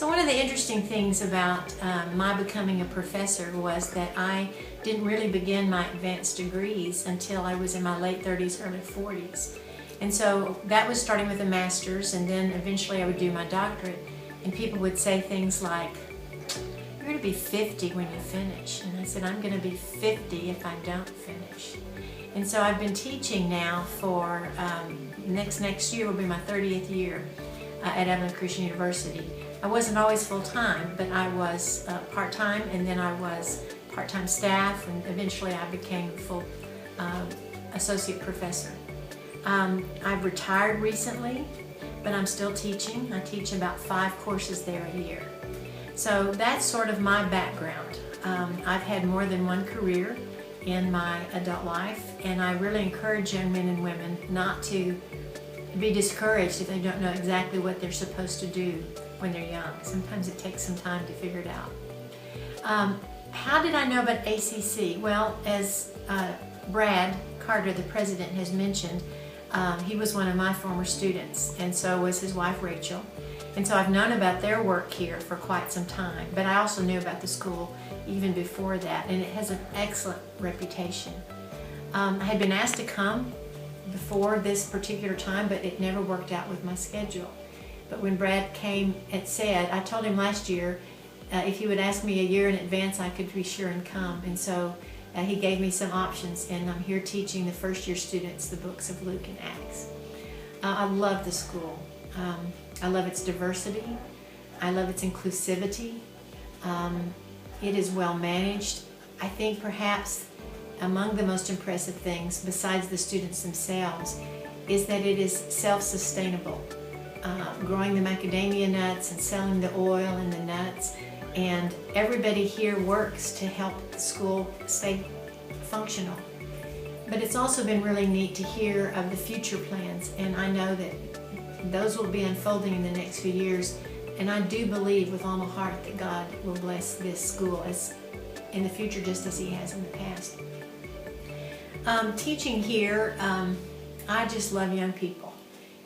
So one of the interesting things about my becoming a professor was that I didn't really begin my advanced degrees until I was in my late 30s, early 40s. And so that was starting with a master's, and then eventually I would do my doctorate, and people would say things like, "You're going to be 50 when you finish." And I said, "I'm going to be 50 if I don't finish." And so I've been teaching now for, next year will be my 30th year at Evelyn Christian University. I wasn't always full-time, but I was part-time, and then I was part-time staff, and eventually I became full associate professor. I've retired recently, but I'm still teaching. I teach about 5 courses there a year. So that's sort of my background. I've had more than one career in my adult life, and I really encourage young men and women not to be discouraged if they don't know exactly what they're supposed to do when they're young. Sometimes it takes some time to figure it out. How did I know about ACC? Well, as Brad Carter, the president, has mentioned, he was one of my former students, and so was his wife Rachel. And so I've known about their work here for quite some time, but I also knew about the school even before that, and it has an excellent reputation. I had been asked to come before this particular time, but it never worked out with my schedule. But when Brad came and said, I told him last year, if he would ask me a year in advance, I could be sure and come. And so he gave me some options, and I'm here teaching the first year students the books of Luke and Acts. I love the school. I love its diversity. I love its inclusivity. It is well managed. I think perhaps among the most impressive things, besides the students themselves, is that it is self-sustainable. Growing the macadamia nuts and selling the oil and the nuts, and everybody here works to help the school stay functional. But it's also been really neat to hear of the future plans, and I know that those will be unfolding in the next few years, and I do believe with all my heart that God will bless this school as in the future, just as He has in the past. Teaching here, I just love young people,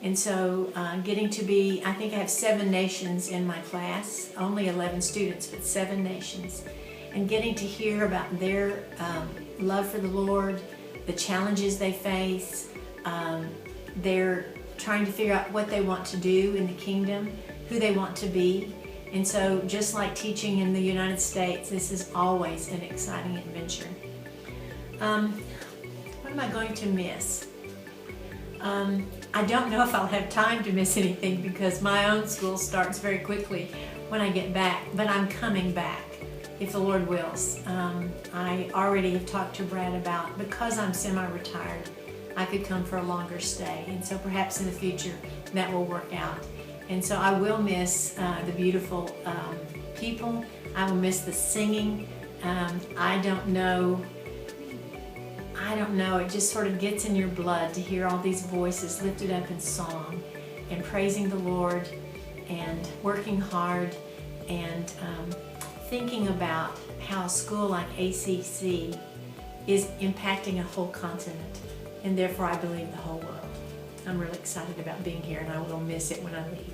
and so getting to be, I think I have 7 nations in my class, only 11 students, but 7 nations, and getting to hear about their love for the Lord, the challenges they face, they're trying to figure out what they want to do in the kingdom, who they want to be. And so just like teaching in the United States, this is always an exciting adventure. What am I going to miss? I don't know if I'll have time to miss anything because my own school starts very quickly when I get back, but I'm coming back if the Lord wills. I already have talked to Brad about, because I'm semi-retired, I could come for a longer stay, and so perhaps in the future that will work out. And so I will miss the beautiful people. I will miss the singing. I don't know, it just sort of gets in your blood to hear all these voices lifted up in song and praising the Lord and working hard and thinking about how a school like ACC is impacting a whole continent, and therefore I believe the whole world. I'm really excited about being here, and I will miss it when I leave.